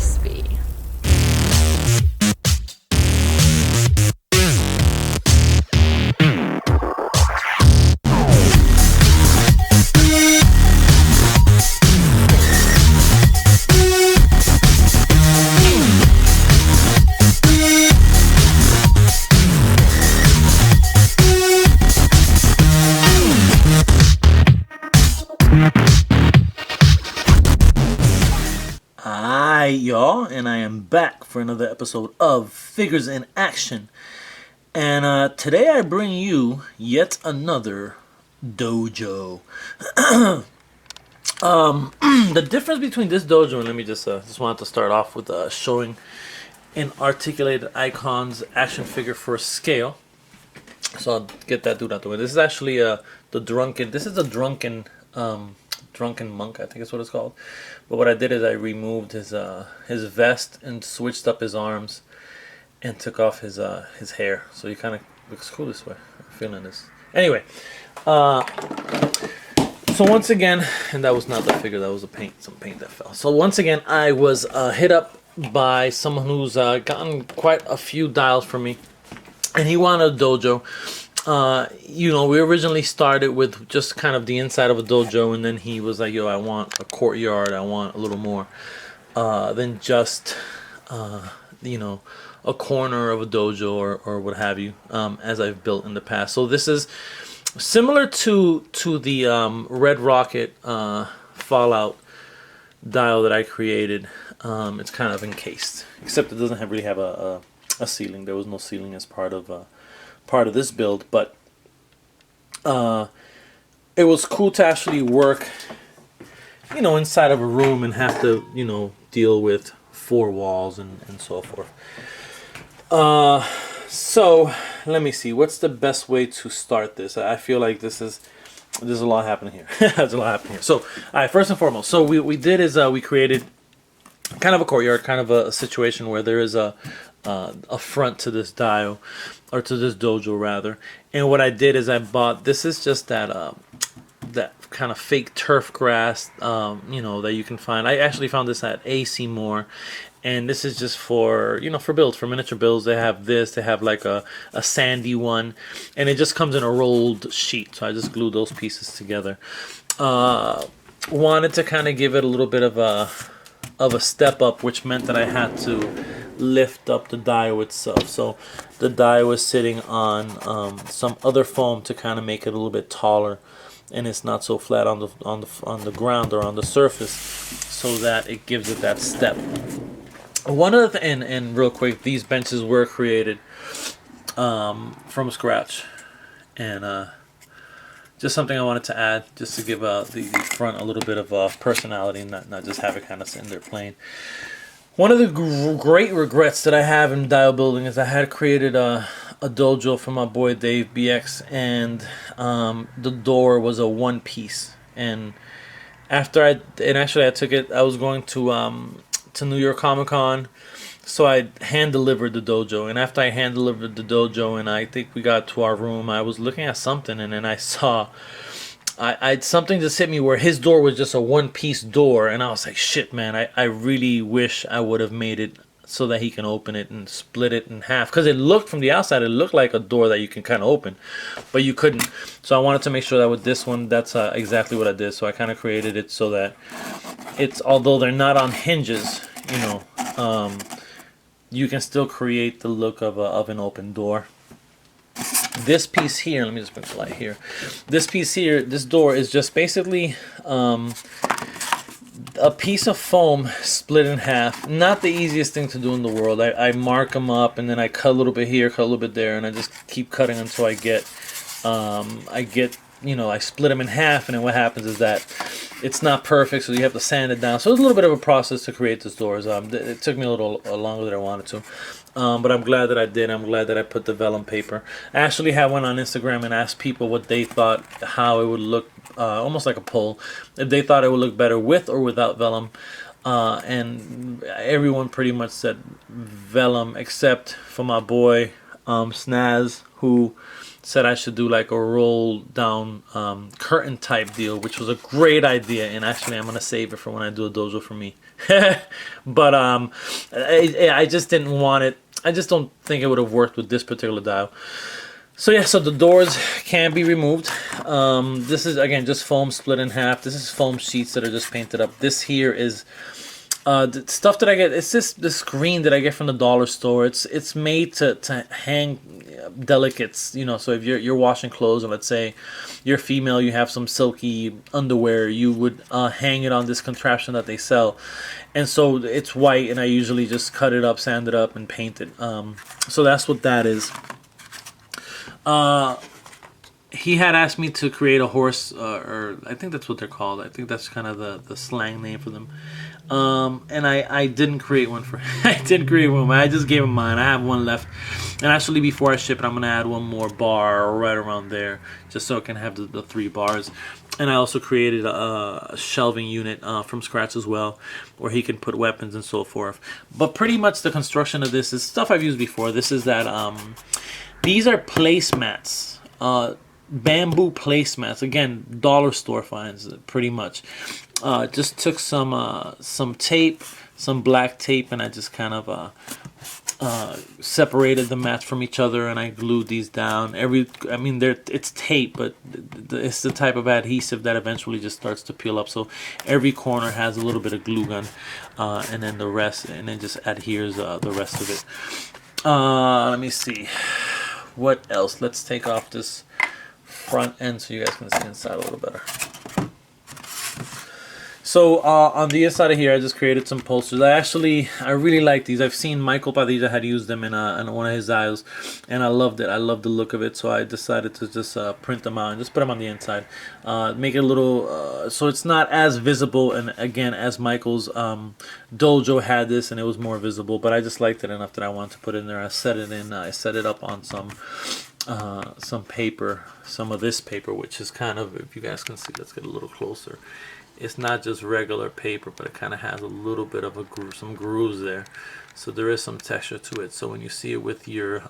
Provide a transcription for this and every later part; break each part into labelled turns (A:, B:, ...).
A: crispy.
B: Hi y'all, and I am back for another episode of Figures in Action. And today I bring you yet another dojo. The difference between this dojo and let me just wanted to start off with showing an articulated icons action figure for scale. So I'll get that dude out the way. This is actually This is a drunken monk, I think is what it's called. But what I did is I removed his vest and switched up his arms and took off his hair, so he kind of looks cool this way. I'm feeling this. Anyway, so once again, and that was not the figure, that was some paint that fell. So once again, I was hit up by someone who's gotten quite a few dials from me, and he wanted a dojo. We originally started with just kind of the inside of a dojo, and then he was like, yo, I want a courtyard, I want a little more than just a corner of a dojo or what have you, as I've built in the past. So this is similar to the Red Rocket Fallout dial that I created. It's kind of encased, except it doesn't really have a ceiling. There was no ceiling as part of this build, but it was cool to actually work inside of a room and have to deal with four walls and so forth. So let me see, what's the best way to start this? I feel like there's a lot happening here. There's a lot happening here. So all right, first and foremost, so we did is we created kind of a courtyard, kind of a situation where there is a front to this dial, or to this dojo rather. And what I did is I bought, this is just that kind of fake turf grass that you can find. I actually found this at AC Moore, and this is just for builds, for miniature builds. They have this, they have like a sandy one, and it just comes in a rolled sheet, so I just glued those pieces together. Wanted to kind of give it a little bit of a step up, which meant that I had to lift up the dial itself. So the dial was sitting on some other foam to kind of make it a little bit taller, and it's not so flat on the ground or on the surface, so that it gives it that step. One of the and real quick, these benches were created from scratch, and just something I wanted to add, just to give the front a little bit of personality, and not just have it kind of sitting there plain. One of the great regrets that I have in dial building is I had created a dojo for my boy Dave BX, and the door was a one piece. And I took it. I was going to New York Comic Con, so I hand delivered the dojo. And after I hand delivered the dojo, and I think we got to our room, I was looking at something, and then I saw. Something just hit me where his door was just a one-piece door, and I was like, shit, man, I really wish I would have made it so that he can open it and split it in half, because it looked from the outside, it looked like a door that you can kind of open, but you couldn't. So I wanted to make sure that with this one, that's exactly what I did. So I kind of created it so that although they're not on hinges, you can still create the look of an open door. This piece here, let me just bring the light here. This piece here, this door is just basically a piece of foam split in half. Not the easiest thing to do in the world. I mark them up, and then I cut a little bit here, cut a little bit there, and I just keep cutting until I split them in half, and then what happens is that it's not perfect, so you have to sand it down. So it's a little bit of a process to create these doors. It took me a little longer than I wanted to. But I'm glad that I did. I'm glad that I put the vellum paper. I actually had one on Instagram and asked people what they thought, how it would look, almost like a poll, if they thought it would look better with or without vellum. And everyone pretty much said vellum, except for my boy Snaz, who said I should do like a roll down curtain type deal, which was a great idea. And actually, I'm gonna save it for when I do a dojo for me. But I just didn't want it. I just don't think it would have worked with this particular dial. So yeah, so the doors can be removed. This is again just foam split in half. This is foam sheets that are just painted up. This here is the stuff that I get. It's this screen that I get from the dollar store. It's made to hang delicates, you know. So if you're washing clothes, and let's say you're female, you have some silky underwear, you would hang it on this contraption that they sell. And so it's white, and I usually just cut it up, sand it up, and paint it. So that's what that is. He had asked me to create a horse, or I think that's what they're called. I think that's kind of the slang name for them. And I didn't create one for him. I didn't create one. I just gave him mine. I have one left. And actually, before I ship it, I'm going to add one more bar right around there, just so it can have the 3 bars. And I also created a shelving unit from scratch as well, where he can put weapons and so forth. But pretty much the construction of this is stuff I've used before. This is that... these are placemats, bamboo placemats. Again, dollar store finds, pretty much. Just took some tape, some black tape, and I just kind of separated the mats from each other, and I glued these down. I mean, it's tape, but it's the type of adhesive that eventually just starts to peel up. So every corner has a little bit of glue gun, and then the rest, and then just adheres the rest of it. Let me see. What else? Let's take off this front end so you guys can see inside a little better. So on the inside of here, I just created some posters. I really like these. I've seen Michael Padilla had used them in one of his dials, and I loved it. I loved the look of it, so I decided to just print them out and just put them on the inside. Make it a little, so it's not as visible, and again, as Michael's Dojo had this, and it was more visible, but I just liked it enough that I wanted to put it in there. I set it up on some paper, some of this paper, which is kind of, if you guys can see, let's get a little closer. It's not just regular paper, but it kind of has a little bit of some grooves there. So there is some texture to it. So when you see it with your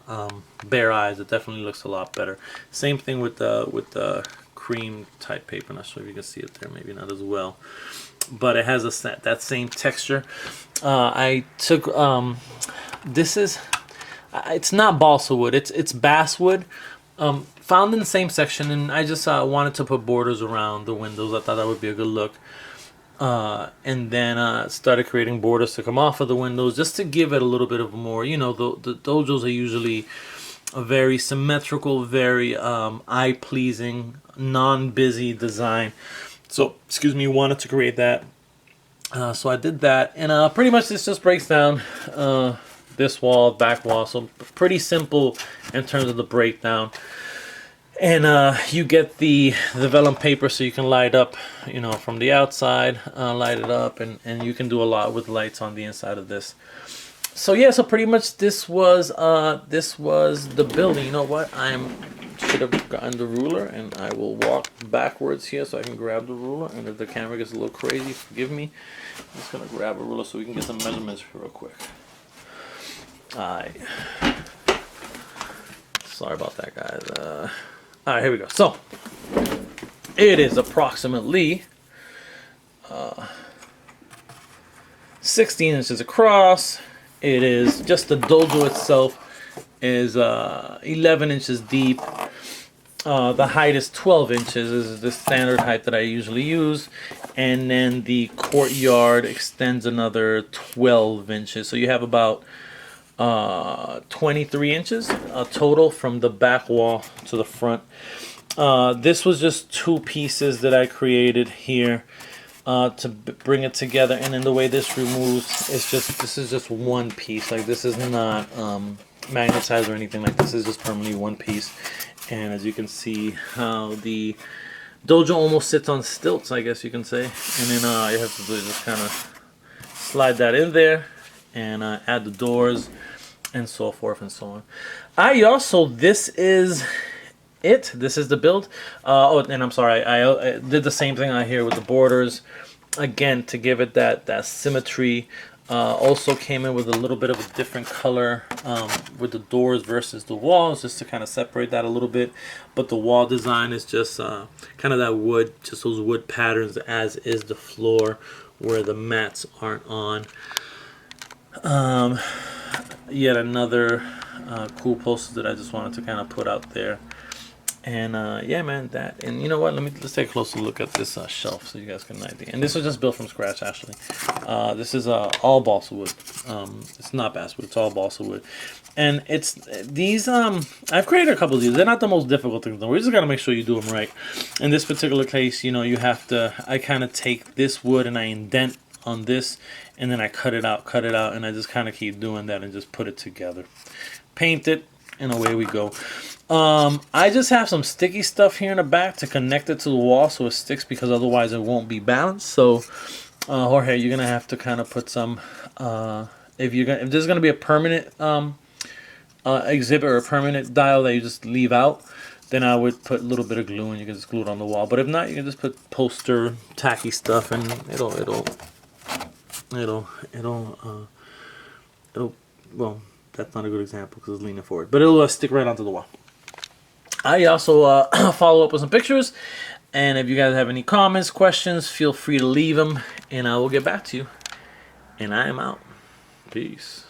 B: bare eyes, it definitely looks a lot better. Same thing with the cream type paper. Not sure if you can see it there, maybe not as well. But it has that same texture. I took, it's not balsa wood, it's basswood. Found in the same section, and I just wanted to put borders around the windows. I thought that would be a good look. And then started creating borders to come off of the windows, just to give it a little bit of more, you know, the dojos are usually a very symmetrical, very eye-pleasing, non-busy design. So, excuse me, wanted to create that. So I did that, and pretty much this just breaks down this wall, back wall, so pretty simple in terms of the breakdown. And you get the vellum paper, so you can light up, you know, from the outside, light it up, and you can do a lot with lights on the inside of this. So yeah, so pretty much this was the building. You know what? Should have gotten the ruler, and I will walk backwards here so I can grab the ruler. And if the camera gets a little crazy, forgive me. I'm just gonna grab a ruler so we can get some measurements real quick. Alright. Sorry about that, guys. Alright, here we go. So, it is approximately 16 inches across. It is, just the dojo itself is 11 inches deep. The height is 12 inches, is the standard height that I usually use. And then the courtyard extends another 12 inches. So you have about 23 inches total from the back wall to the front. This was just 2 pieces that I created here to bring it together, and then the way this removes, this is just one piece. Like, this is not magnetized or anything. Like, this is just permanently one piece. And as you can see, how the dojo almost sits on stilts, I guess you can say. And then all you have to do is just kind of slide that in there and add the doors and so forth and so on. This is it. This is the build. Oh, and I'm sorry, I did the same thing out here with the borders, again, to give it that symmetry. Also came in with a little bit of a different color with the doors versus the walls, just to kind of separate that a little bit. But the wall design is just kind of that wood, just those wood patterns, as is the floor where the mats aren't on. Yet another cool poster that I just wanted to kind of put out there. And yeah, man, that. And you know what? Let's take a closer look at this shelf so you guys get an idea. And this was just built from scratch, actually. This is all balsa wood. It's not basswood. It's all balsa wood. And it's these. I've created a couple of these. They're not the most difficult things, though. We just gotta make sure you do them right. In this particular case, you know, you have to. I kind of take this wood and I indent on this, and then I cut it out, and I just kind of keep doing that and just put it together, paint it, and away we go. I just have some sticky stuff here in the back to connect it to the wall so it sticks, because otherwise it won't be balanced. So Jorge, you're gonna have to kind of put some if there's gonna be a permanent exhibit or a permanent dial that you just leave out, then I would put a little bit of glue and you can just glue it on the wall. But if not, you can just put poster tacky stuff and it'll well, that's not a good example because it's leaning forward, but it'll stick right onto the wall. I also follow up with some pictures, and if you guys have any comments, questions, feel free to leave them, and I will get back to you. And I am out. Peace.